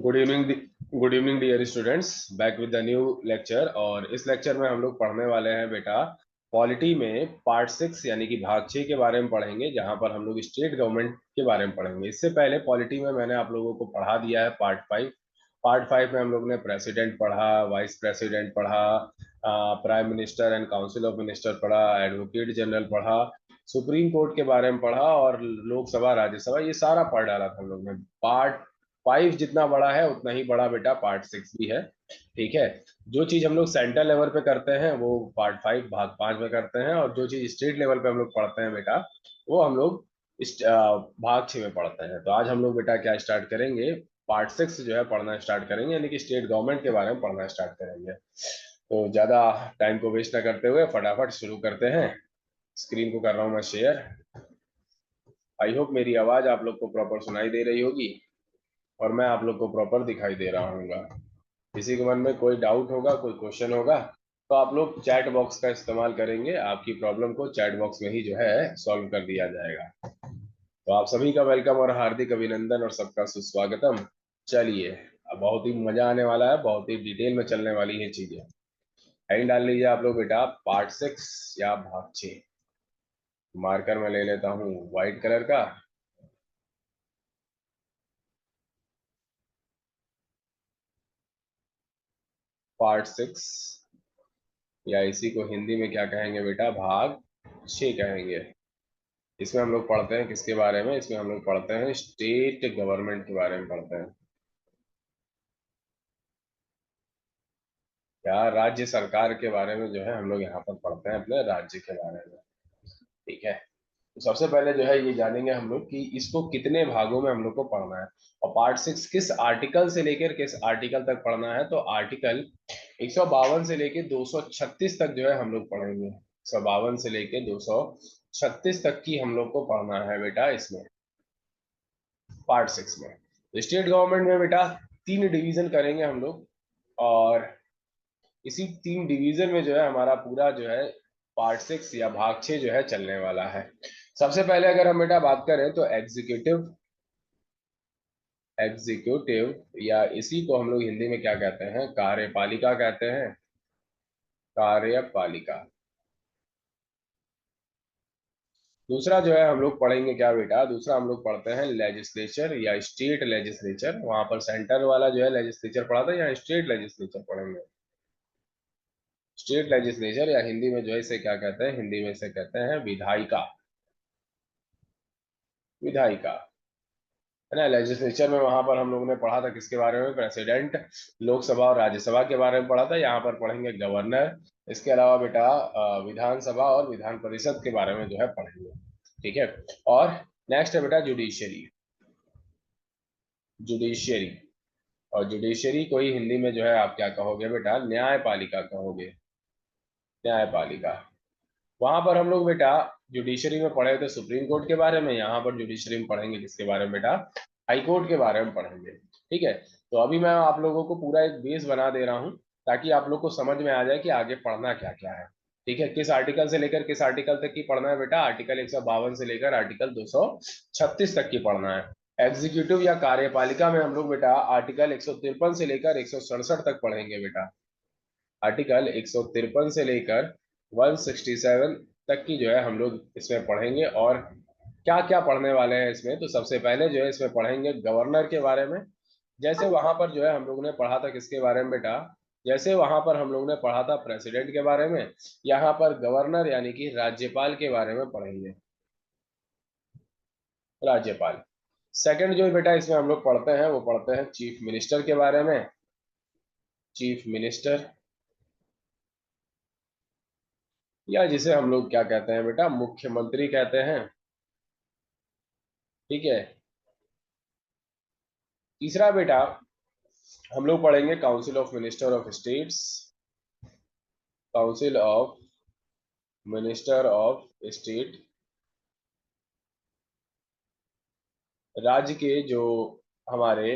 Good evening. Good evening dear students, back with the new lecture. और इस lecture में हम लोग पढ़ने वाले हैं बेटा पॉलिटी में पार्ट 6 यानी कि भाग 6 के बारे में पढ़ेंगे, जहां पर हम लोग स्टेट गवर्नमेंट के बारे में पढ़ेंगे। इससे पहले पॉलिटी में मैंने आप लोगों को पढ़ा दिया है पार्ट 5। पार्ट 5 में हम लोग ने प्रेसिडेंट पढ़ा, वाइस प्रेसिडेंट पढ़ा, prime minister and council of minister पढ़ा, एडवोकेट जनरल पढ़ा, सुप्रीम कोर्ट के बारे में पढ़ा और लोकसभा राज्यसभा, ये सारा पढ़ डाला था हम लोग ने। पार्ट 5 जितना बड़ा है उतना ही बड़ा बेटा पार्ट 6 भी है। ठीक है। जो चीज हम लोग सेंट्रल लेवल पे करते हैं वो पार्ट 5 भाग 5 में करते हैं, और जो चीज स्टेट लेवल पे हम लोग पढ़ते हैं बेटा वो हम लोग भाग 6 में पढ़ते हैं। तो आज हम लोग बेटा क्या स्टार्ट करेंगे, पार्ट 6 जो है पढ़ना स्टार्ट करेंगे, यानी कि स्टेट गवर्नमेंट के बारे में पढ़ना स्टार्ट करेंगे। तो ज्यादा टाइम को वेस्ट ना करते हुए फटाफट शुरू करते हैं। स्क्रीन को कर रहा हूँ मैं शेयर। आई होप मेरी आवाज आप लोग को प्रॉपर सुनाई दे रही होगी और मैं आप लोग को प्रॉपर दिखाई दे रहा हूँ। किसी के मन में कोई डाउट होगा, कोई क्वेश्चन होगा, तो आप लोग चैट बॉक्स का इस्तेमाल करेंगे, आपकी प्रॉब्लम को चैट बॉक्स में ही जो है सॉल्व कर दिया जाएगा। तो आप सभी का वेलकम और हार्दिक अभिनंदन और सबका सुस्वागतम। चलिए, अब बहुत ही मजा आने वाला है, बहुत ही डिटेल में चलने वाली है चीजें। हेडिंग डाल लीजिए आप लोग बेटा पार्ट 6 या भाग 6। मार्कर में ले लेता हूँ व्हाइट कलर का। पार्ट 6 या इसी को हिंदी में क्या कहेंगे बेटा, भाग 6 कहेंगे। इसमें हम लोग पढ़ते हैं किसके बारे में, इसमें हम लोग पढ़ते हैं स्टेट गवर्नमेंट के बारे में पढ़ते हैं, या राज्य सरकार के बारे में जो है हम लोग यहाँ पर पढ़ते हैं, अपने राज्य के बारे में। ठीक है। तो सबसे पहले जो है ये जानेंगे हम लोग कि इसको कितने भागों में हम लोग को पढ़ना है, और पार्ट 6 किस आर्टिकल से लेकर किस आर्टिकल तक पढ़ना है। तो आर्टिकल 152 से लेकर 236 तक जो है हम लोग पढ़ेंगे। 152 से लेकर 236 तक की हम लोग को पढ़ना है बेटा इसमें, पार्ट 6 में। तो स्टेट गवर्नमेंट में बेटा 3 डिवीजन करेंगे हम लोग, और इसी 3 डिवीजन में जो है हमारा पूरा जो है पार्ट 6 या भाग 6 जो है चलने वाला है। सबसे पहले अगर हम बेटा बात करें तो एग्जीक्यूटिव, एग्जीक्यूटिव या इसी को हम लोग हिंदी में क्या कहते हैं, कार्यपालिका कहते हैं, कार्यपालिका। दूसरा जो है हम लोग पढ़ेंगे क्या बेटा, दूसरा हम लोग पढ़ते हैं लेजिस्लेचर या स्टेट लेजिस्लेचर। वहां पर सेंटर वाला जो है लेजिस्लेचर पढ़ा था, यहाँ स्टेट लेजिस्लेचर पढ़ेंगे। स्टेट लेजिस्लेचर या हिंदी में जो है इसे क्या कहते हैं, हिंदी में इसे कहते हैं विधायिका, विधायिका। है ना। लेजिस्लेचर में वहां पर हम लोगों ने पढ़ा था किसके बारे में, प्रेसिडेंट, लोकसभा और राज्यसभा के बारे में पढ़ा था। यहाँ पर पढ़ेंगे गवर्नर, इसके अलावा बेटा विधानसभा और विधान परिषद के बारे में जो है पढ़ेंगे। ठीक है। और नेक्स्ट है बेटा जुडिशियरी, जुडिशियरी। और जुडिशियरी को ही हिंदी में जो है आप क्या कहोगे बेटा, न्यायपालिका कहोगे, न्यायपालिका। वहां पर हम लोग बेटा जुडिशरी में पढ़े थे सुप्रीम कोर्ट के बारे में, यहाँ पर जुडिशरी में पढ़ेंगे किसके बारे में बेटा, हाई कोर्ट के बारे में पढ़ेंगे। ठीक है। तो अभी मैं आप लोगों को पूरा एक बेस बना दे रहा हूँ, ताकि आप लोग को समझ में आ जाए कि आगे पढ़ना क्या क्या है। ठीक है। किस आर्टिकल से लेकर किस आर्टिकल तक की पढ़ना है बेटा, आर्टिकल 152 से लेकर आर्टिकल 236 तक की पढ़ना है। एग्जीक्यूटिव या कार्यपालिका में हम लोग बेटा आर्टिकल 153 से लेकर 167 तक पढ़ेंगे बेटा। आर्टिकल 153 से लेकर 167 तक की जो है हम लोग इसमें पढ़ेंगे। और क्या क्या पढ़ने वाले हैं इसमें, तो सबसे पहले जो है इसमें पढ़ेंगे गवर्नर के बारे में। जैसे वहां पर जो है हम लोग ने पढ़ा था किसके बारे में बेटा, जैसे वहां पर हम लोग ने पढ़ा था प्रेसिडेंट के बारे में, यहाँ पर गवर्नर यानी कि राज्यपाल के बारे में पढ़ेंगे, राज्यपाल। सेकंड जो बेटा इसमें हम लोग पढ़ते हैं वो पढ़ते हैं चीफ मिनिस्टर के बारे में, चीफ मिनिस्टर, या जिसे हम लोग क्या कहते हैं बेटा, मुख्यमंत्री कहते हैं। ठीक है। तीसरा बेटा हम लोग पढ़ेंगे council of minister of states, council of minister of state. राज्य के जो हमारे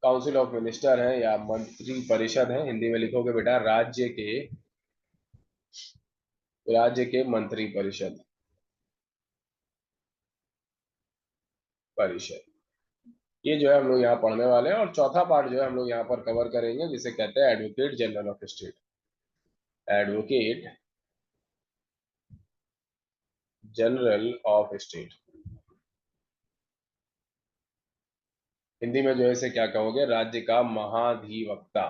काउंसिल ऑफ मिनिस्टर हैं या मंत्री परिषद हैं, हिंदी में लिखोगे बेटा राज्य के, राज्य के मंत्री परिषद, परिषद। ये जो है हम लोग यहाँ पढ़ने वाले हैं, और चौथा पार्ट जो है हम लोग यहाँ पर कवर करेंगे, जिसे कहते हैं advocate general of state. Advocate general of state, Hindi में जो है इसे क्या कहोगे? राज्य का महाधिवक्ता।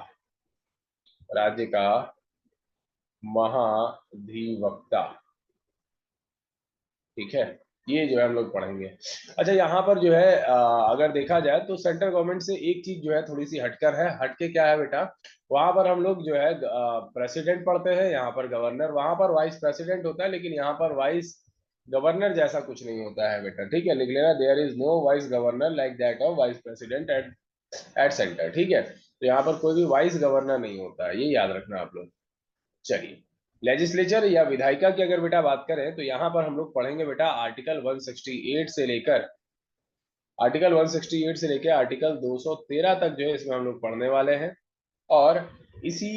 राज्य का महाधिवक्ता। ठीक है, ये जो है हम लोग पढ़ेंगे। अच्छा, यहाँ पर जो है अगर देखा जाए तो सेंट्रल गवर्नमेंट से एक चीज जो है थोड़ी सी हटकर है। हटके क्या है बेटा? वहां पर हम लोग जो है प्रेसिडेंट पढ़ते हैं, यहाँ पर गवर्नर, वहां पर वाइस प्रेसिडेंट होता है, लेकिन यहाँ पर वाइस गवर्नर जैसा कुछ नहीं होता है बेटा। ठीक है, लिख लेना, there is no vice governor like that of vice president at at centre. ठीक है, तो यहाँ पर कोई भी वाइस गवर्नर नहीं होता है, ये याद रखना आप लोग। चलिए, लेजिस्लेचर या विधायिका की अगर बेटा बात करें तो यहाँ पर हम लोग पढ़ेंगे बेटा आर्टिकल 168 से लेकर आर्टिकल 213 तक जो है इसमें हम लोग पढ़ने वाले हैं। और इसी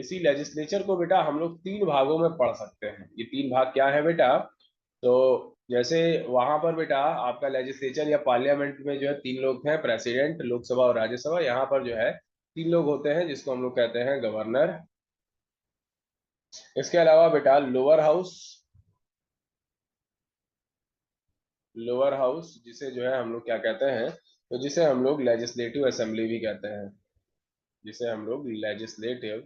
इसी लेजिस्लेचर को बेटा हम लोग तीन भागों में पढ़ सकते हैं। ये तीन भाग क्या है बेटा? तो जैसे वहां पर बेटा आपका लेजिस्लेचर या पार्लियामेंट में जो है तीन लोग हैं, प्रेसिडेंट, लोकसभा और राज्यसभा। यहाँ पर जो है तीन लोग होते हैं, जिसको हम लोग कहते हैं गवर्नर। इसके अलावा बेटा लोअर हाउस जिसे जो है हम लोग क्या कहते हैं? तो जिसे हम लोग लेजिस्लेटिव असेंबली भी कहते हैं। जिसे हम लोग लेजिस्लेटिव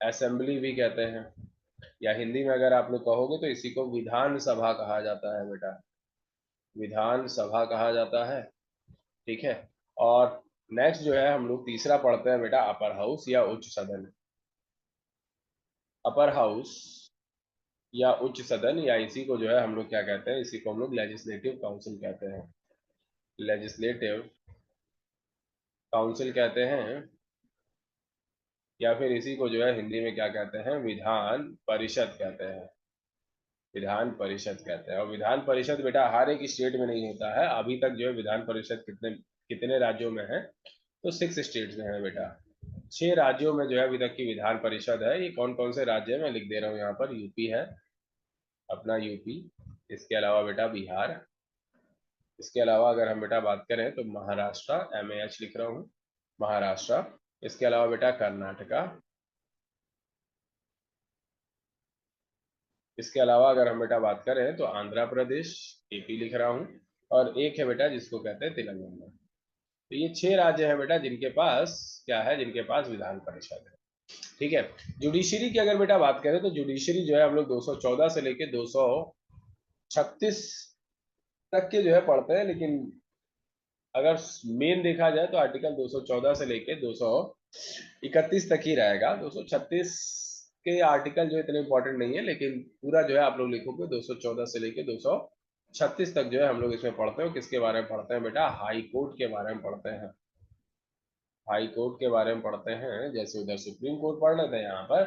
असेंबली भी कहते हैं, या हिंदी में अगर आप लोग कहोगे तो इसी को विधान सभा कहा जाता है बेटा। विधान सभा कहा जाता है। ठीक है, और नेक्स्ट जो है हम लोग तीसरा पढ़ते हैं बेटा अपर हाउस या उच्च सदन। अपर हाउस या उच्च सदन, या इसी को जो है हम लोग क्या कहते हैं? इसी को हम लोग लेजिस्लेटिव काउंसिल कहते हैं। लेजिस्लेटिव काउंसिल कहते हैं, या फिर इसी को जो है हिंदी में क्या कहते हैं? विधान परिषद कहते हैं। विधान परिषद कहते हैं। और विधान परिषद बेटा हर एक स्टेट में नहीं होता है। अभी तक जो है विधान परिषद कितने कितने राज्यों में है? तो 6 स्टेट्स में है बेटा। 6 राज्यों में जो है अभी तक की विधान परिषद है। ये कौन कौन से राज्य है मैं लिख दे रहा हूँ यहाँ पर। यूपी है, अपना यूपी। इसके अलावा बेटा बिहार। इसके अलावा अगर हम बेटा बात करें तो महाराष्ट्र, MAH लिख रहा हूँ, महाराष्ट्र। इसके अलावा बेटा कर्नाटका। इसके अलावा अगर हम बेटा बात करें तो आंध्र प्रदेश, AP लिख रहा हूँ। और एक है बेटा जिसको कहते हैं तेलंगाना। तो ये 6 राज्य हैं बेटा जिनके पास क्या है? जिनके पास विधान परिषद है। ठीक है, जुडिशरी की अगर बेटा बात करें तो जुडिशरी जो है हम लोग 214 से लेके 236 तक के जो है पढ़ते हैं, लेकिन अगर मेन देखा जाए तो आर्टिकल 214 से लेके 231 तक ही रहेगा। 236 के आर्टिकल जो इतने इंपॉर्टेंट नहीं है, लेकिन पूरा जो है आप लोग लिखोगे 214 से लेके 236 तक जो है हम लोग इसमें पढ़ते हैं। किसके बारे में पढ़ते हैं बेटा? हाई कोर्ट के बारे में पढ़ते हैं। हाई कोर्ट के बारे में पढ़ते हैं। जैसे उधर सुप्रीम कोर्ट पढ़ लेते हैं, यहाँ पर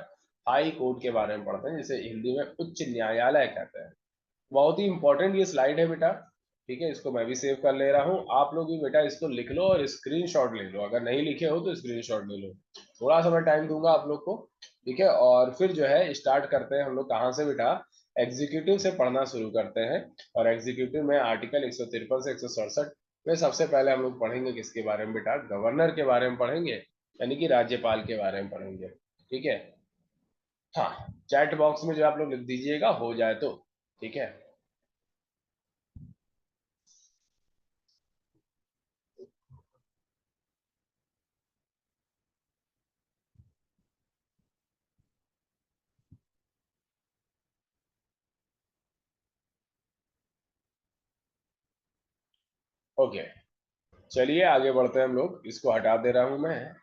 हाई कोर्ट के बारे में पढ़ते हैं, जिसे हिंदी में उच्च न्यायालय कहते हैं। बहुत ही इंपॉर्टेंट ये स्लाइड है बेटा। ठीक है, इसको मैं भी सेव कर ले रहा हूँ, आप लोग भी बेटा इसको लिख लो और स्क्रीनशॉट ले लो। अगर नहीं लिखे हो तो स्क्रीनशॉट ले लो। थोड़ा सा मैं टाइम दूंगा आप लोग को। ठीक है, और फिर जो है स्टार्ट करते हैं हम लोग कहाँ से बेटा? एग्जीक्यूटिव से पढ़ना शुरू करते हैं। और एग्जीक्यूटिव में आर्टिकल 153 से 167 में सबसे पहले हम लोग पढ़ेंगे किसके बारे में बेटा? गवर्नर के बारे में पढ़ेंगे, यानी कि राज्यपाल के बारे में पढ़ेंगे। ठीक है, हाँ, चैट बॉक्स में जो आप लोग लिख दीजिएगा हो जाए तो। ठीक है, ओके। चलिए आगे बढ़ते हैं हम लोग। इसको हटा दे रहा हूं मैं,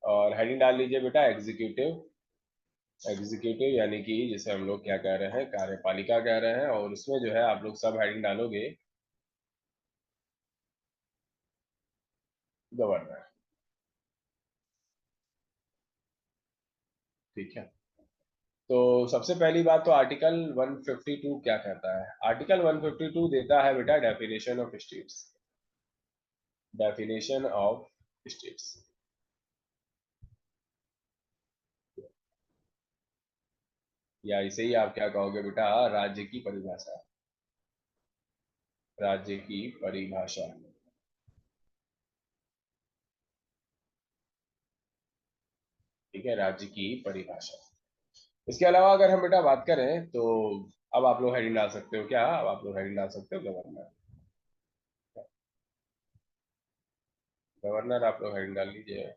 और हेडिंग डाल लीजिए बेटा एग्जीक्यूटिव। एग्जीक्यूटिव यानी कि जिसे हम लोग क्या कह रहे हैं? कार्यपालिका कह रहे हैं। और उसमें जो है आप लोग सब हेडिंग डालोगे गवर्नर। ठीक है, तो सबसे पहली बात तो आर्टिकल 152 क्या कहता है? आर्टिकल 152 देता है बेटा definition of states. Definition of states. या इसे ही आप क्या कहोगे बेटा, राज्य की परिभाषा। राज्य की परिभाषा। ठीक है, राज्य की परिभाषा। इसके अलावा अगर हम बेटा बात करें तो अब आप लोग हेडिंग डाल सकते हो, क्या अब आप लोग हेडिंग डाल सकते हो, गवर्नर। गवर्नर आप लोग हेडिंग डाल लीजिए।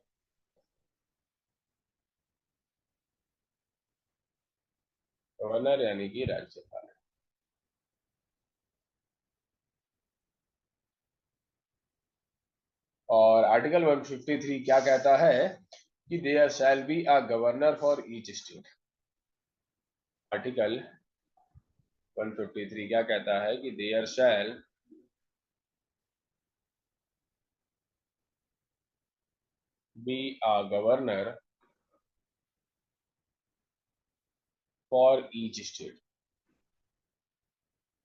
गवर्नर यानी कि राज्यपाल। और आर्टिकल 153 क्या कहता है कि there shall be a governor for each state. Article 153 क्या कहता है कि there shall be a governor for each state.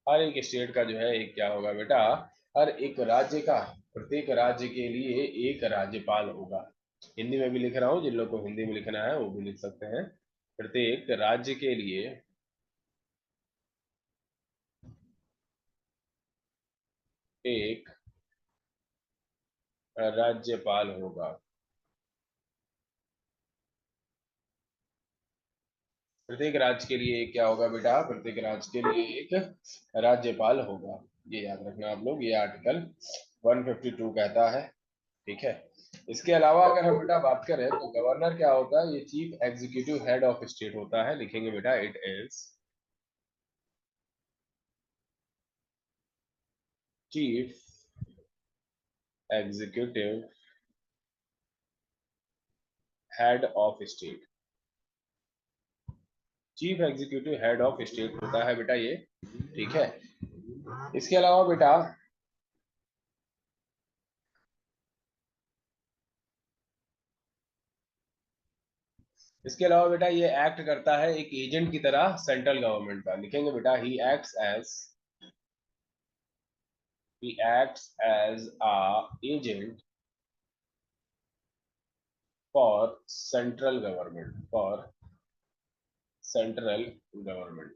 हर एक स्टेट का जो है एक क्या होगा बेटा, हर एक राज्य का, प्रत्येक राज्य के लिए एक राज्यपाल होगा। हिंदी में भी लिख रहा हूँ, जिन लोग को हिंदी में लिखना है वो भी लिख सकते हैं। प्रत्येक राज्य के लिए एक राज्यपाल होगा। प्रत्येक राज्य के लिए क्या होगा बेटा, प्रत्येक राज्य के लिए एक राज्यपाल होगा। ये याद रखना आप लोग, ये आर्टिकल 152 कहता है। ठीक है। इसके अलावा अगर हम बेटा बात करें तो गवर्नर क्या होता है, ये chief executive head of state होता है। लिखेंगे बेटा, it is chief executive head of state. Chief executive head of state होता है बेटा ये। ठीक है। इसके अलावा बेटा, ये एक्ट करता है एक एजेंट की तरह सेंट्रल गवर्नमेंट का। लिखेंगे बेटा, he acts as a agent for central government, for central government.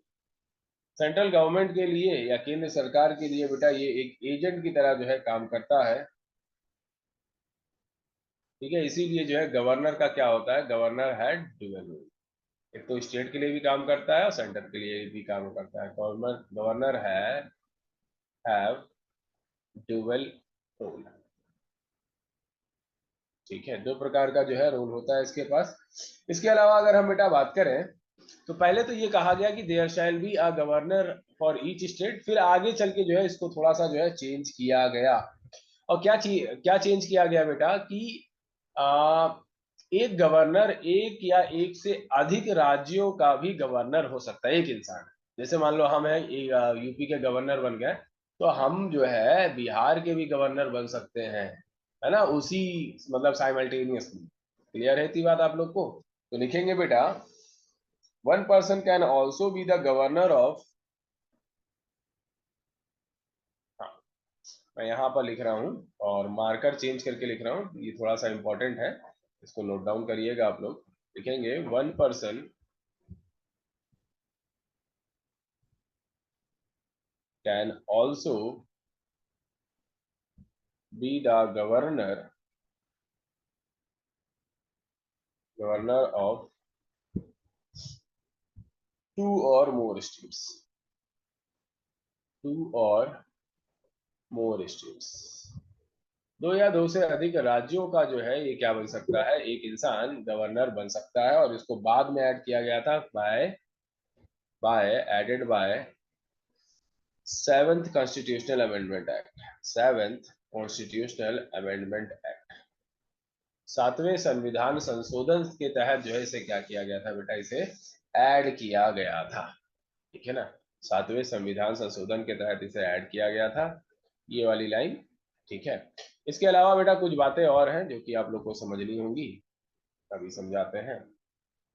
Central government के लिए या केंद्र सरकार के लिए बेटा ये एक एजेंट की तरह जो है काम करता है। ठीक है, इसीलिए जो है गवर्नर का क्या होता है, गवर्नर हैड ड्यूअल रोल। एक तो स्टेट के लिए भी काम करता है और सेंटर के लिए भी काम करता है। Governor governor have dual role. ठीक है, दो प्रकार का जो है रोल होता है इसके पास। इसके अलावा अगर हम बेटा बात करें तो पहले तो ये कहा गया कि there shall be a governor for each state, फिर आगे चल के जो है इसको थोड़ा सा जो है चेंज किया गया। और क्या चेंज किया गया बेटा कि आ, एक गवर्नर एक या एक से अधिक राज्यों का भी गवर्नर हो सकता है, एक इंसान। जैसे मान लो हम है यूपी के गवर्नर बन गए, तो हम जो है बिहार के भी गवर्नर बन सकते हैं, है ना, उसी मतलब साइमल्टेनियसली। क्लियर है इतनी बात आप लोग को? तो लिखेंगे बेटा, one person can also be the governor of. हाँ, मैं यहाँ पर लिख रहा हूँ और मार्कर चेंज करके लिख रहा हूँ, ये थोड़ा सा इंपॉर्टेंट है, इसको नोट डाउन करिएगा आप लोग। लिखेंगे, one person can also be the governor, governor of two और मोर स्टेट्स, टू और मोर स्टेट्स। दो या दो से अधिक राज्यों का जो है ये क्या बन सकता है, एक इंसान गवर्नर बन सकता है। और इसको बाद में ऐड किया गया था by added by seventh constitutional amendment act, seventh constitutional amendment act. सातवें संविधान संशोधन के तहत जो है इसे क्या किया गया था बेटा, इसे ऐड किया गया था। ठीक है ना, सातवें संविधान संशोधन के तहत इसे ऐड किया गया था, ये वाली लाइन। ठीक है। इसके अलावा बेटा कुछ बातें और हैं जो कि आप लोग को समझनी होंगी, अभी समझाते हैं।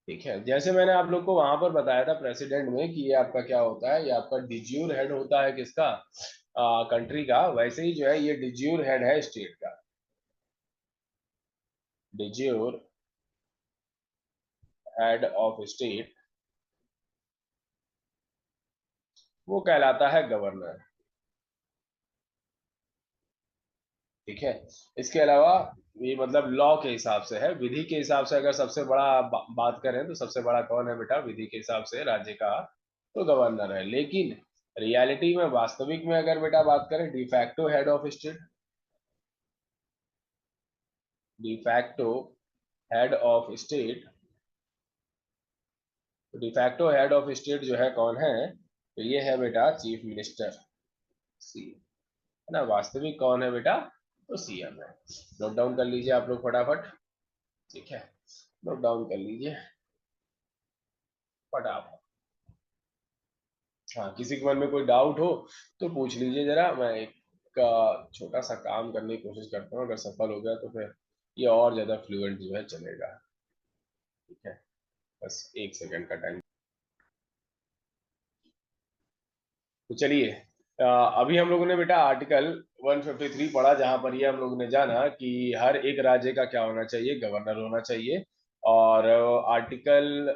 ठीक है, जैसे मैंने आप लोग को वहां पर बताया था प्रेसिडेंट में कि ये आपका क्या होता है, ये आपका डिज्यूर हेड होता है किसका, कंट्री का। वैसे ही जो है ये डिज्यूर हेड है स्टेट का। डिज्यूर हेड ऑफ स्टेट वो कहलाता है गवर्नर। ठीक है। इसके अलावा ये मतलब लॉ के हिसाब से है, विधि के हिसाब से अगर सबसे बड़ा बात करें तो सबसे बड़ा कौन है बेटा, विधि के हिसाब से राज्य का तो गवर्नर है। लेकिन रियलिटी में, वास्तविक में अगर बेटा बात करें, de facto head of state, de facto head of state, तो डिफैक्टो हेड ऑफ स्टेट जो है कौन है, तो ये है बेटा चीफ मिनिस्टर, सी, है ना। वास्तविक कौन है बेटा, तो सीएम है। नोट डाउन कर लीजिए आप लोग फटाफट। ठीक है, नोट डाउन कर लीजिए फटाफट। हाँ, किसी के मन में कोई डाउट हो तो पूछ लीजिए जरा, मैं एक छोटा सा काम करने की कोशिश करता हूँ, अगर सफल हो गया तो फिर ये और ज्यादा फ्लुएंट जो है चलेगा। ठीक है, बस एक सेकंड का टाइम। तो चलिए, अभी हम लोगों ने बेटा आर्टिकल 153 पढ़ा, जहां पर ये हम लोगों ने जाना कि हर एक राज्य का क्या होना चाहिए, गवर्नर होना चाहिए। और आर्टिकल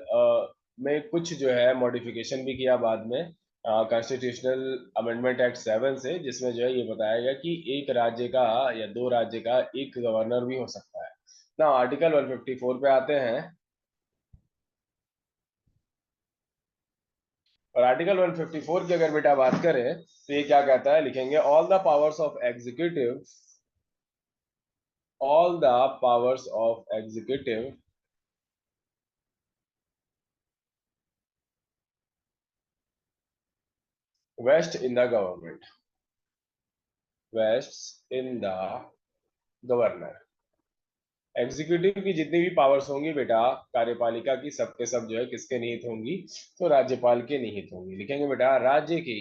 में कुछ जो है मॉडिफिकेशन भी किया बाद में कॉन्स्टिट्यूशनल अमेंडमेंट एक्ट 7 से, जिसमें जो है ये बताया गया कि एक राज्य का या दो राज्य का एक गवर्नर भी हो सकता है ना। आर्टिकल 154 पे आते हैं, और आर्टिकल 154 की अगर बेटा बात करें तो ये क्या कहता है, लिखेंगे all the powers of executive, all the powers of executive vest in the government, vests in the governor। Executive की जितनी भी पावर्स होंगी बेटा, कार्यपालिका की, सबके सब जो है किसके निहित होंगी, तो राज्यपाल के निहित होंगी। लिखेंगे बेटा राज्य की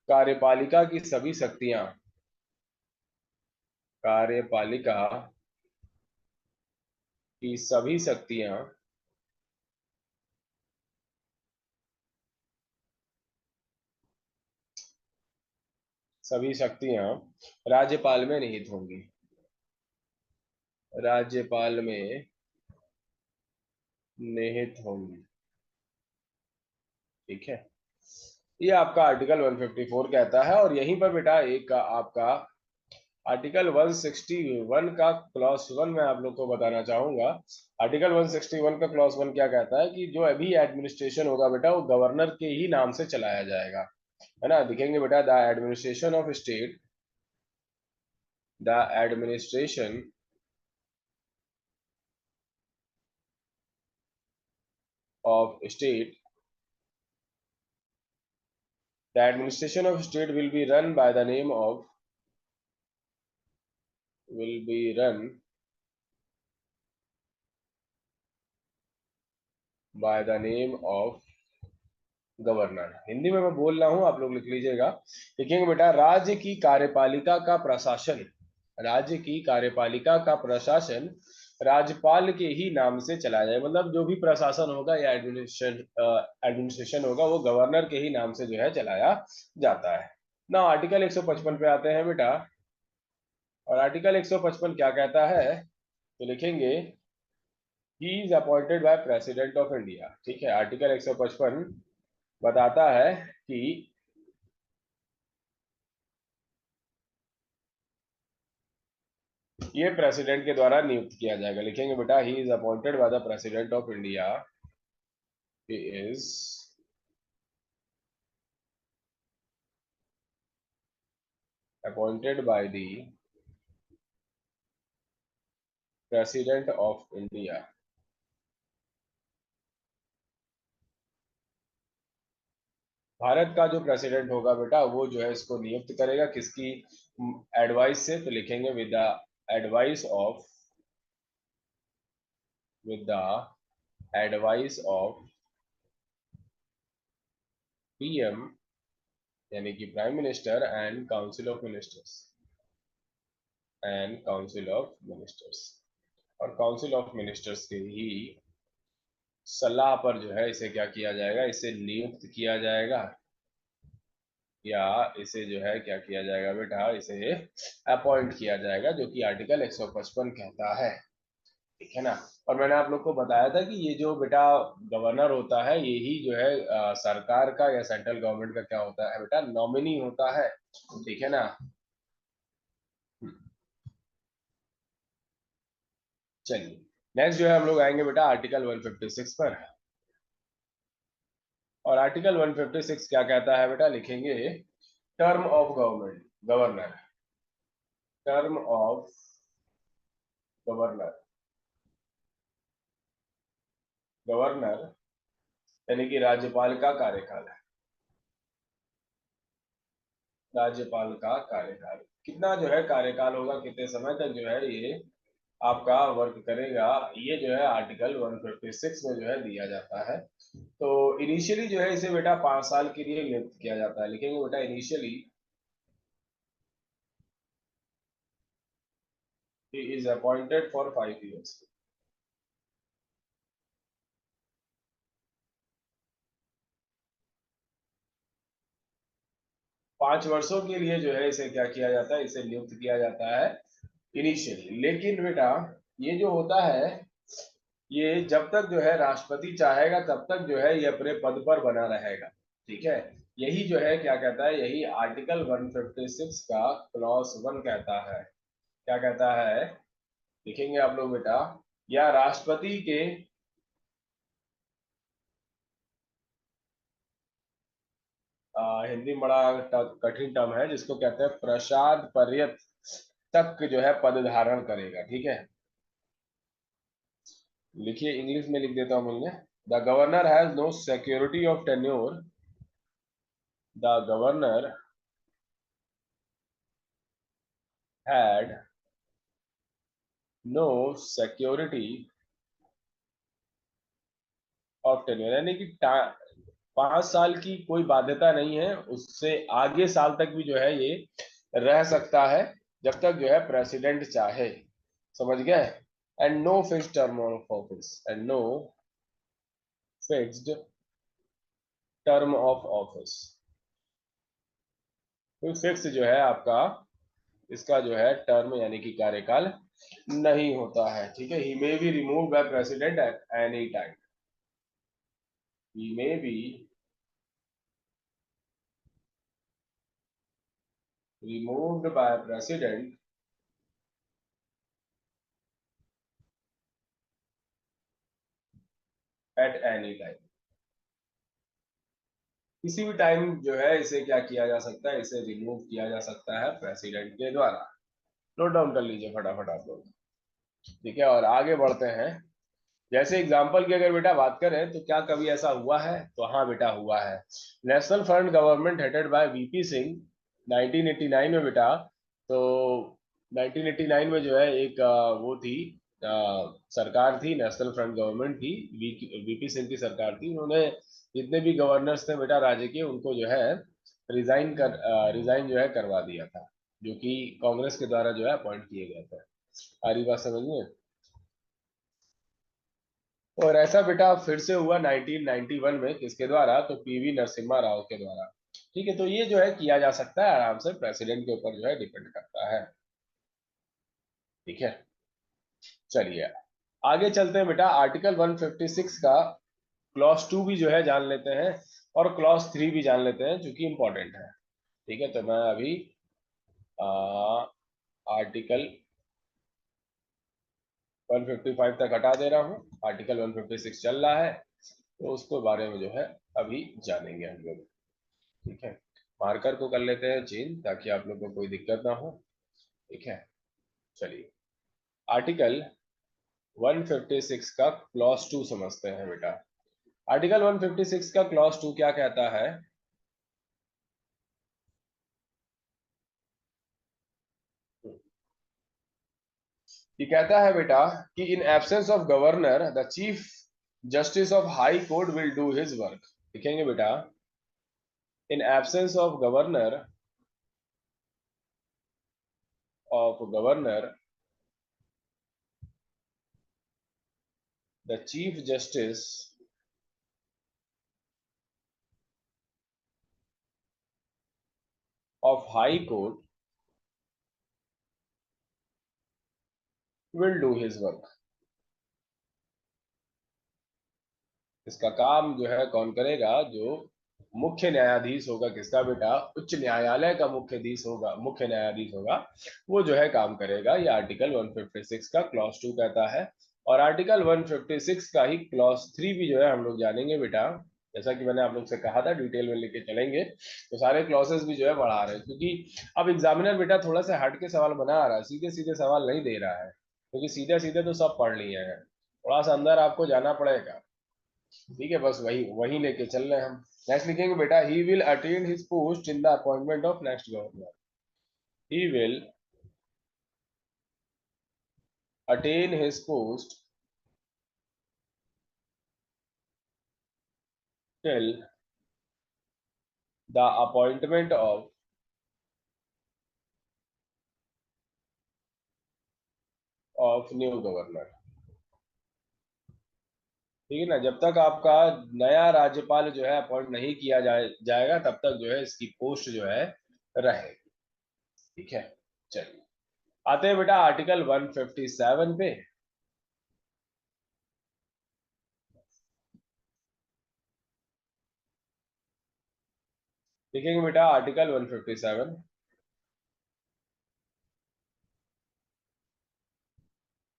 कार्यपालिका की सभी शक्तियां, कार्यपालिका की सभी शक्तियां सभी शक्तियां राज्यपाल में निहित होंगी, राज्यपाल में निहित होंगी। ठीक है, ये आपका आर्टिकल 154 कहता है। और यहीं पर बेटा एक आपका आर्टिकल 161 का क्लॉज 1 मैं आप लोग को बताना चाहूंगा। आर्टिकल 161 का क्लॉज 1 क्या कहता है कि जो अभी एडमिनिस्ट्रेशन होगा बेटा, वो गवर्नर के ही नाम से चलाया जाएगा, है ना। दिखेंगे बेटा the administration of state, the administration of state, the administration of state will be run by the name of, will be run by the name of governor. Hindi में मैं बोल रहा हूं, आप लोग लिख लीजिएगा। लिखेंगे बेटा राज्य की कार्यपालिका का प्रशासन, राज्य की कार्यपालिका का प्रशासन राज्यपाल के ही नाम से चलाया जाए। मतलब जो भी प्रशासन होगा या एडमिनिस्ट्रेशन होगा, वो गवर्नर के ही नाम से जो है चलाया जाता है ना। आर्टिकल 155 पे आते हैं बेटा, और आर्टिकल 155 क्या कहता है, तो लिखेंगे he is appointed by president of India. ठीक है, आर्टिकल 155 बताता है कि ये प्रेसिडेंट के द्वारा नियुक्त किया जाएगा। लिखेंगे बेटा he is appointed by the president of India, he is appointed by the president of India. Bharat का जो प्रेसिडेंट होगा बेटा, वो जो है इसको नियुक्त करेगा, किसकी एडवाइस से, तो लिखेंगे with the advice of, with the advice of PM, यानी कि prime minister, and council of ministers, and council of ministers. और काउंसिल ऑफ मिनिस्टर्स के ही सलाह पर जो है इसे क्या किया जाएगा, इसे नियुक्त किया जाएगा, या इसे जो है क्या किया जाएगा बेटा, इसे अपॉइंट किया जाएगा, जो कि आर्टिकल 155 कहता है। ठीक है ना। और मैंने आप लोग को बताया था कि ये जो बेटा गवर्नर होता है यही जो है सरकार का या सेंट्रल गवर्नमेंट का क्या होता है बेटा, नॉमिनी होता है। ठीक है ना। चलिए नेक्स्ट जो है हम लोग आएंगे बेटा आर्टिकल 156 पर। और आर्टिकल 156 क्या कहता है बेटा, लिखेंगे term of government, governor, term of governor, governor यानी कि राज्यपाल का कार्यकाल है, राज्यपाल का कार्यकाल कितना जो है कार्यकाल होगा, कितने समय तक जो है ये आपका वर्क करेगा, ये जो है आर्टिकल 156 में जो है दिया जाता है। तो इनिशियली जो है इसे बेटा 5 साल के लिए नियुक्त किया जाता है, लिखेंगे बेटा initially he is appointed for 5 years। 5 वर्षों के लिए जो है इसे क्या किया जाता है, इसे नियुक्त किया जाता है इनिशियली। लेकिन बेटा ये जो होता है ये जब तक जो है राष्ट्रपति चाहेगा तब तक जो है ये अपने पद पर बना रहेगा। ठीक है, यही जो है क्या कहता है, यही आर्टिकल 156 का क्लॉज 1 कहता है। क्या कहता है, लिखेंगे आप लोग बेटा, या राष्ट्रपति के हिंदी में बड़ा कठिन टर्म है जिसको कहते हैं प्रसाद पर्यत तक जो है पद धारण करेगा। ठीक है, लिखिए इंग्लिश में लिख देता हूं मैं। The governor has no security of tenure, the governor had no security of tenure, यानी कि 5 साल की कोई बाध्यता नहीं है, उससे आगे साल तक भी जो है ये रह सकता है जब तक जो है प्रेसिडेंट चाहे। समझ गए। And no fixed term of office, and no fixed term of office, कोई फिक्स जो है आपका इसका जो है टर्म यानी कि कार्यकाल नहीं होता है। ठीक है, he may be remove by president at any time, he may be removed by president at any time, किसी भी टाइम जो है इसे क्या किया जा सकता है, इसे रिमूव किया जा सकता है प्रेसिडेंट के द्वारा। नोट डाउन कर लीजिए फटाफट आप लोग। ठीक है, और आगे बढ़ते हैं। जैसे एग्जाम्पल की अगर बेटा बात करें तो क्या कभी ऐसा हुआ है, तो हाँ बेटा हुआ है। National front government headed by VP Singh 1989 में बेटा, तो 1989 में जो है एक वो थी सरकार थी, नेशनल फ्रंट गवर्नमेंट थी, वीपी सिंह की सरकार थी। उन्होंने जितने भी गवर्नर्स थे बेटा राज्य के उनको जो है रिजाइन जो है करवा दिया था, जो कि कांग्रेस के द्वारा जो है अपॉइंट किए गए थे। आ रही बात समझ में। और ऐसा बेटा फिर से हुआ 1991 में, किसके द्वारा, तो पीवी नरसिम्हा राव के द्वारा। ठीक है, तो ये जो है किया जा सकता है आराम से, प्रेसिडेंट के ऊपर जो है डिपेंड करता है। ठीक है, चलिए आगे चलते हैं बेटा। आर्टिकल 156 का क्लॉज 2 भी जो है जान लेते हैं और क्लॉज 3 भी जान लेते हैं जो कि इंपॉर्टेंट है। ठीक है, तो मैं अभी आर्टिकल 155 तक हटा दे रहा हूँ, आर्टिकल 156 चल रहा है, तो उसके बारे में जो है अभी जानेंगे हम लोग। ठीक है, मार्कर को कर लेते हैं चेंज ताकि आप लोग को कोई दिक्कत ना हो। ठीक है, चलिए आर्टिकल 156 का क्लॉज 2 समझते हैं बेटा। आर्टिकल 156 का क्लॉज 2 क्या कहता है, ये कहता है बेटा कि in absence of governor the chief justice of high court will do his work. लिखेंगे बेटा, in absence of governor the chief justice of high court will do his work. इसका काम जो है कौन करेगा? जो मुख्य न्यायाधीश होगा, किसका बेटा? उच्च न्यायालय का मुख्य न्यायाधीश होगा, वो जो है काम करेगा। ये आर्टिकल 156 का क्लॉज 2 कहता है। और आर्टिकल 156 का ही क्लॉज 3 भी जो है हम लोग जानेंगे बेटा। जैसा कि मैंने आप लोग से कहा था, डिटेल में लेके चलेंगे, तो सारे क्लॉसेस भी जो है बढ़ा रहे हैं, क्योंकि अब एग्जामिनर बेटा थोड़ा सा हट के सवाल बना रहा है, सीधे सीधे सवाल नहीं दे रहा है, क्योंकि सीधे सीधे तो सब पढ़ लिए हैं, थोड़ा सा अंदर आपको जाना पड़ेगा। ठीक है, बस वही वही लेके चल रहे हैं हम। नेक्स्ट लिखेंगे बेटा, he will attain his post in the appointment of next governor. He will attain his post till the appointment of new governor. ठीक है ना, जब तक आपका नया राज्यपाल जो है अपॉइंट नहीं किया जाएगा, तब तक जो है इसकी पोस्ट जो है रहेगी। ठीक है, चलिए आते हैं बेटा आर्टिकल 157 पे। देखेंगे बेटा आर्टिकल 157।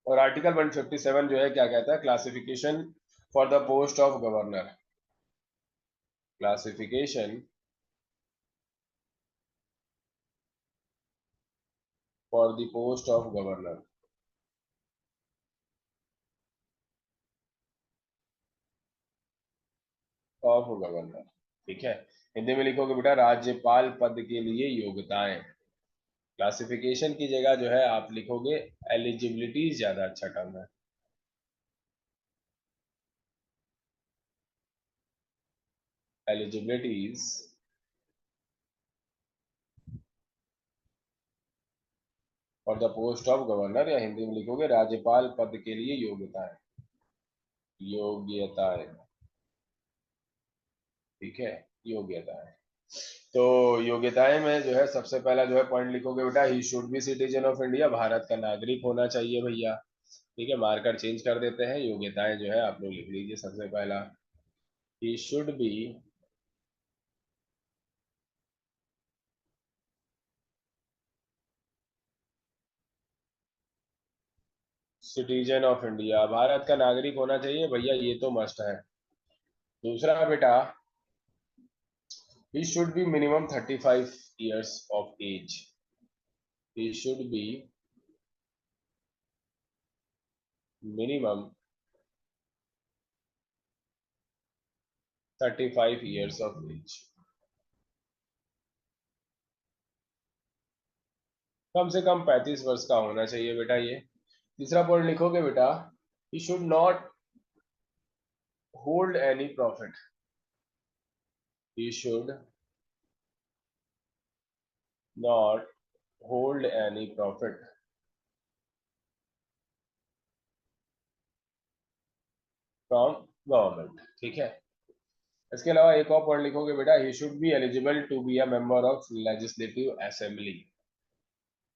और आर्टिकल 157 जो है क्या कहता है? Classification for the post of governor. Classification for the post of governor. Of governor, ठीक है। हिंदी में लिखोगे बेटा राज्यपाल पद के लिए योग्यताएं। क्लासिफिकेशन की जगह जो है आप लिखोगे एलिजिबिलिटी, ज्यादा अच्छा टर्म है। Eligibilities for the post of governor, या हिंदी में लिखोगे राज्यपाल पद के लिए योग्यताएं। योग्यताएं, ठीक है, योग्यताएं। तो योग्यताएं में जो है सबसे पहला जो है पॉइंट लिखोगे बेटा, he should B citizen of India, Bharat का नागरिक होना चाहिए भैया। ठीक है, मार्कर चेंज कर देते हैं, योग्यताएं जो है आप लोग लिख लीजिए। सबसे पहला, ही should B citizen of India, Bharat का नागरिक होना चाहिए भैया, ये तो मस्ट है। दूसरा बेटा, he should be minimum 35 years of age. He should be minimum 35 years of age, कम से कम 35 वर्ष का होना चाहिए बेटा ये। तीसरा पॉइंट लिखोगे बेटा, he should not hold any profit. He should not hold any profit from government. ठीक है, इसके अलावा एक और पॉइंट लिखोगे बेटा, he should be eligible to be a member of legislative assembly.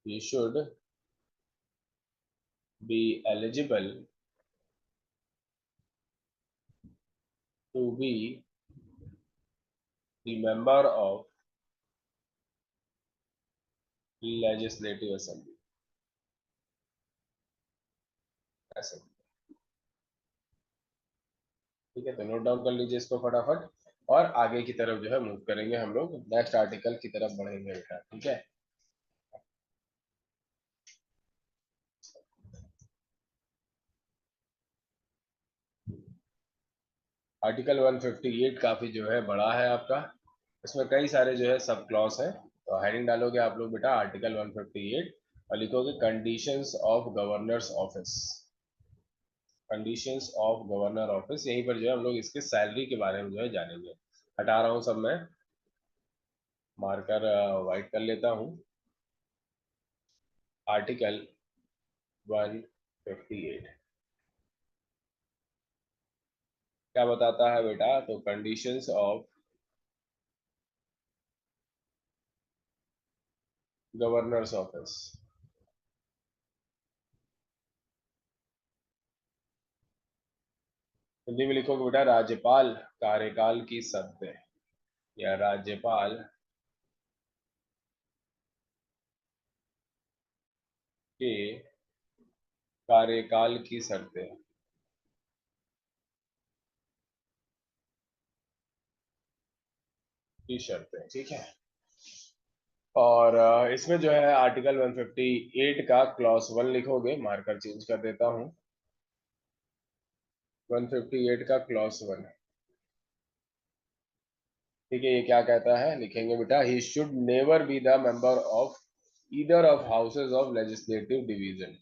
He should be eligible to be the member of legislative assembly. ठीक है, तो नोट डाउन कर लीजिए इसको फटाफट, और आगे की तरफ जो है मूव करेंगे हम लोग, नेक्स्ट आर्टिकल की तरफ बढ़ेंगे बेटा। ठीक है, आर्टिकल 158 काफी जो है बड़ा है आपका, इसमें कई सारे जो है सब क्लॉज है। तो हेडिंग डालोगे आप लोग बेटा आर्टिकल 158, और लिखोगे conditions of governors office. Conditions of governor office, यहीं पर जो है हम लोग इसके सैलरी के बारे में जो है जानेंगे। हटा रहा हूँ सब मैं, मार्कर वाइट कर लेता हूँ। आर्टिकल 158 क्या बताता है बेटा? तो conditions of governors office. Hindi में लिखोगे बेटा राज्यपाल कार्यकाल की शर्तें, या राज्यपाल के कार्यकाल की शर्तें, ठीक है। और इसमें जो है आर्टिकल 158 का क्लॉज 1 लिखोगे, मार्कर चेंज कर देता हूं। 158 का क्लॉज 1, ठीक है। ये क्या कहता है, लिखेंगे बेटा, he should never be the member of either of houses of legislative division.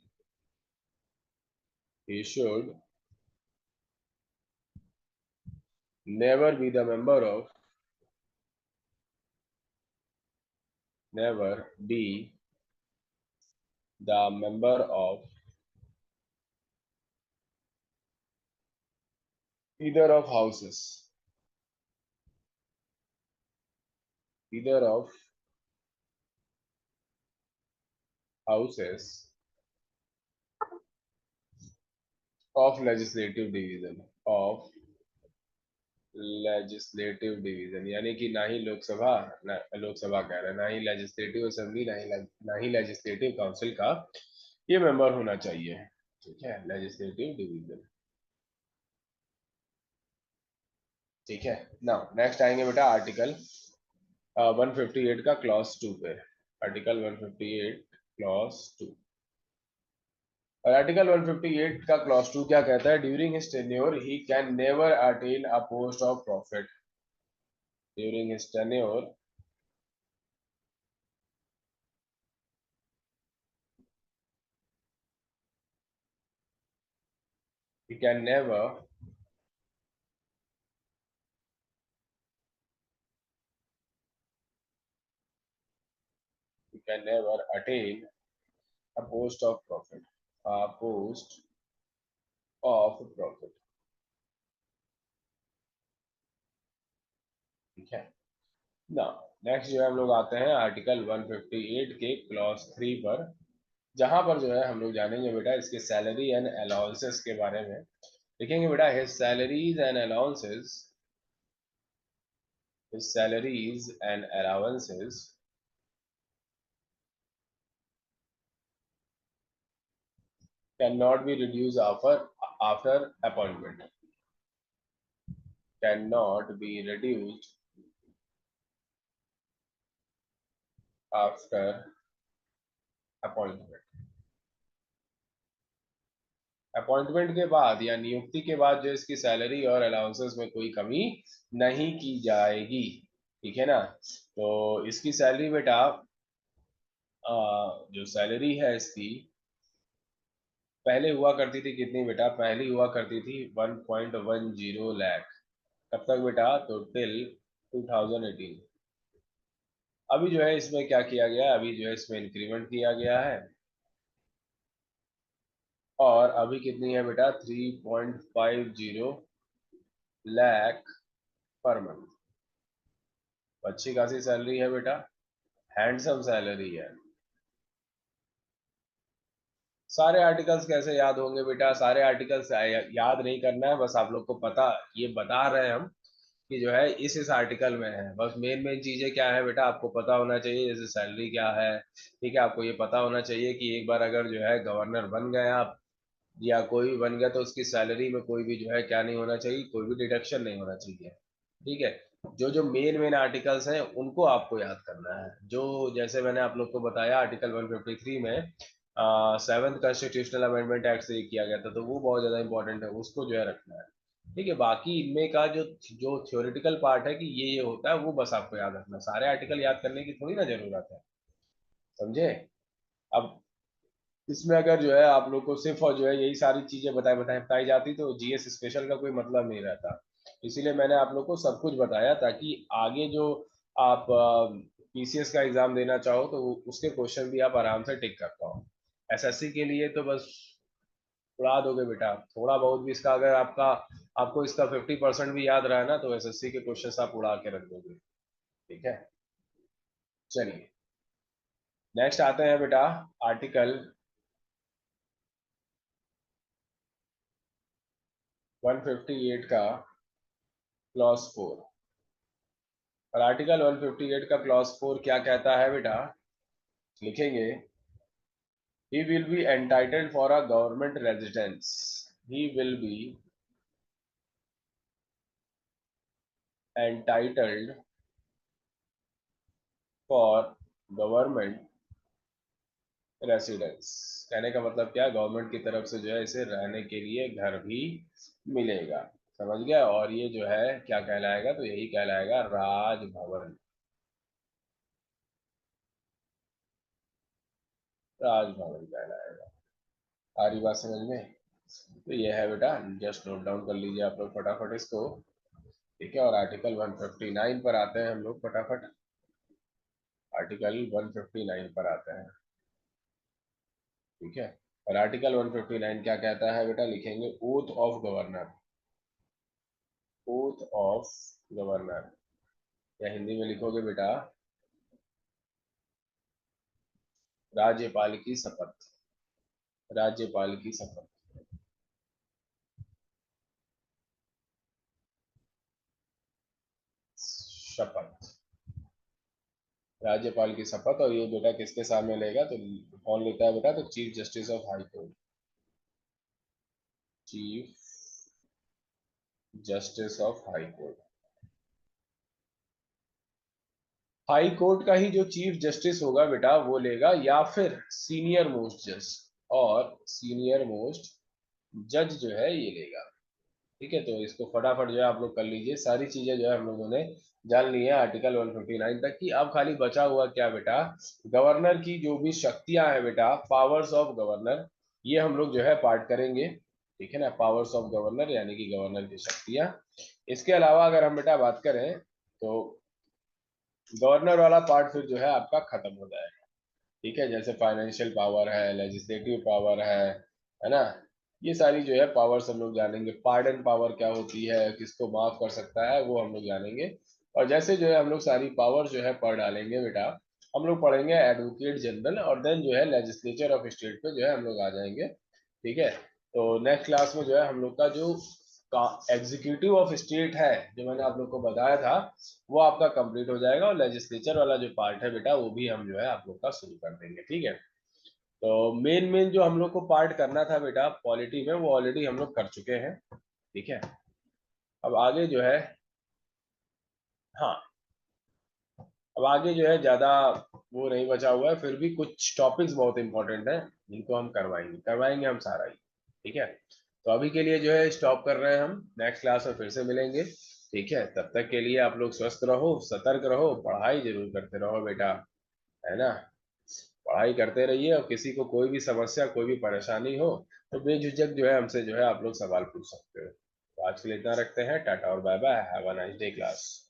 He should never be the member of, never be the member of either of houses, either of houses of legislative division, of legislative division, यानी कि ना ही लोकसभा, ना लोकसभा कह रहे हैं, ना ही legislative assembly, ना ही legislative council का ये मेंबर होना चाहिए, ठीक है। लेजिस्लेटिव डिवीजन, ठीक है। नाउ नेक्स्ट आएंगे बेटा आर्टिकल 158 का क्लॉज 2 पे। आर्टिकल 158 क्लॉज 2, और आर्टिकल 158 का क्लॉज 2 क्या कहता है, during his tenure he can never attain a post of profit, during his tenure he can never he can never attain a post of profit, a post of profit, ठीक है ना। Next जो है हम लोग आते हैं आर्टिकल 158 के क्लॉज 3 पर, जहां पर जो है हम लोग जानेंगे बेटा इसके सैलरी एंड अलाउंसेस के बारे में। लिखेंगे बेटा his salaries and allowances, his salaries and allowances cannot be reduced after appointment, cannot be reduced after appointment। Appointment के बाद या नियुक्ति के बाद जो इसकी सैलरी और अलाउंसेस में कोई कमी नहीं की जाएगी, ठीक है ना। तो इसकी सैलरी बेटा जो सैलरी है इसकी पहले हुआ करती थी कितनी बेटा, पहले हुआ करती थी 1.10 लाख। कब तक बेटा, तो टिल 2018। अभी जो है इसमें क्या किया गया, अभी जो है इसमें इंक्रीमेंट किया गया है, और अभी कितनी है बेटा, 3.50 लाख पर मंथ। अच्छी खासी सैलरी है बेटा, हैंडसम सैलरी है। सारे आर्टिकल्स कैसे याद होंगे बेटा, सारे आर्टिकल्स याद नहीं करना है, बस आप लोग को पता, ये बता रहे हैं हम कि जो है इस आर्टिकल में है। बस मेन मेन चीजें क्या है बेटा आपको पता होना चाहिए, जैसे सैलरी क्या है, ठीक है। आपको ये पता होना चाहिए कि एक बार अगर जो है गवर्नर बन गए आप, या कोई भी बन गया, तो उसकी सैलरी में कोई भी जो है क्या नहीं होना चाहिए, कोई भी डिडक्शन नहीं होना चाहिए, ठीक है। जो जो मेन मेन आर्टिकल्स हैं उनको आपको याद करना है, जो जैसे मैंने आप लोग को बताया आर्टिकल 153 में सेवन्थ कॉन्स्टिट्यूशनल अमेंडमेंट एक्ट से किया गया था, तो वो बहुत ज्यादा इंपॉर्टेंट है, उसको जो है रखना है, ठीक है। बाकी इनमें का जो जो थ्योरेटिकल पार्ट है कि ये होता है, वो बस आपको याद रखना, सारे आर्टिकल याद करने की थोड़ी ना जरूरत है, समझे। अब इसमें अगर जो है आप लोग को सिर्फ और जो है यही सारी चीजें बताई जाती तो जीएस स्पेशल का कोई मतलब नहीं रहता। इसीलिए मैंने आप लोग को सब कुछ बताया, ताकि आगे जो आप पीसीएस का एग्जाम देना चाहो तो उसके क्वेश्चन भी आप आराम से टिक कर पाओ। एसएससी के लिए तो बस उड़ा दोगे बेटा, थोड़ा बहुत भी इसका अगर आपको इसका 50% भी याद रहा है ना, तो एसएससी के क्वेश्चन आप उड़ा के रख दोगे, ठीक है। चलिए नेक्स्ट आते हैं बेटा आर्टिकल 158 का क्लॉज 4, और आर्टिकल 158 का क्लॉज 4 क्या कहता है बेटा, लिखेंगे he will be entitled for a government residence, he will be entitled for government residence. कहने का मतलब क्या, गवर्नमेंट की तरफ से जो है इसे रहने के लिए घर भी मिलेगा, समझ गया। और ये जो है क्या कहलाएगा, तो यही कहलाएगा राजभवन, राजभवन कहलाएगा। आ रही बात समझ में? तो ये है बेटा, जस्ट नोट डाउन कर लीजिए आप लोग फटाफट इसको, ठीक है। और आर्टिकल 159 पर आते हैं हम लोग फटाफट, आर्टिकल 159 पर आते हैं, ठीक है। और आर्टिकल 159 क्या कहता है बेटा, लिखेंगे oath of governor, oath of governor, या हिंदी में लिखोगे बेटा राज्यपाल की शपथ, राज्यपाल की शपथ, शपथ, राज्यपाल की शपथ। और ये बेटा किसके सामने लेगा, तो कौन लेता है बेटा, तो chief justice of high court, chief justice of high court, high court का ही जो चीफ जस्टिस होगा बेटा वो लेगा, या फिर सीनियर मोस्ट जज, और सीनियर मोस्ट जज जो है ये लेगा, ठीक है। तो इसको फटाफट जो है आप लोग कर लीजिए, सारी चीजें जो है हम लोगों ने जान ली है आर्टिकल 159 तक की। अब खाली बचा हुआ क्या बेटा, गवर्नर की जो भी शक्तियां हैं बेटा, पावर्स ऑफ गवर्नर, ये हम लोग जो है पार्ट करेंगे, ठीक है ना। पावर्स ऑफ गवर्नर यानी कि गवर्नर की शक्तियां। इसके अलावा अगर हम बेटा बात करें तो गवर्नर वाला पार्ट फिर जो है आपका खत्म हो जाएगा, ठीक है। जैसे फाइनेंशियल पावर है, लेजिस्लेटिव पावर है ना, ये सारी जो है पावर्स हम लोग जानेंगे। पार्डन पावर क्या होती है, किसको माफ कर सकता है, वो हम लोग जानेंगे। और जैसे जो है हम लोग सारी पावर जो है पढ़ डालेंगे बेटा, हम लोग पढ़ेंगे एडवोकेट जनरल, और देन जो है लेजिस्लेचर ऑफ स्टेट पे जो है हम लोग आ जाएंगे, ठीक है। तो नेक्स्ट क्लास में जो है हम लोग का जो का एग्जीक्यूटिव ऑफ स्टेट है, जो मैंने आप लोग को बताया था, वो आपका कंप्लीट हो जाएगा, और लेजिस्लेचर वाला जो पार्ट है बेटा वो भी हम जो है आप लोग का शुरू कर देंगे, ठीक है। तो मेन मेन जो हम लोग को पार्ट करना था बेटा पॉलिटी में, वो ऑलरेडी हम लोग कर चुके हैं, ठीक है। अब आगे जो है, हाँ, अब आगे जो है ज्यादा वो नहीं बचा हुआ है, फिर भी कुछ टॉपिक्स बहुत इंपॉर्टेंट है जिनको हम करवाएंगे, करवाएंगे हम सारा ही, ठीक है। तो अभी के लिए जो है स्टॉप कर रहे हैं हम, नेक्स्ट क्लास में फिर से मिलेंगे, ठीक है। तब तक के लिए आप लोग स्वस्थ रहो, सतर्क रहो, पढ़ाई जरूर करते रहो बेटा, है ना। पढ़ाई करते रहिए, और किसी को कोई भी समस्या कोई भी परेशानी हो तो बेझिझक जो है हमसे जो है आप लोग सवाल पूछ सकते हो। तो आज के लिए इतना रखते हैं, टाटा और bye bye, have a nice day class.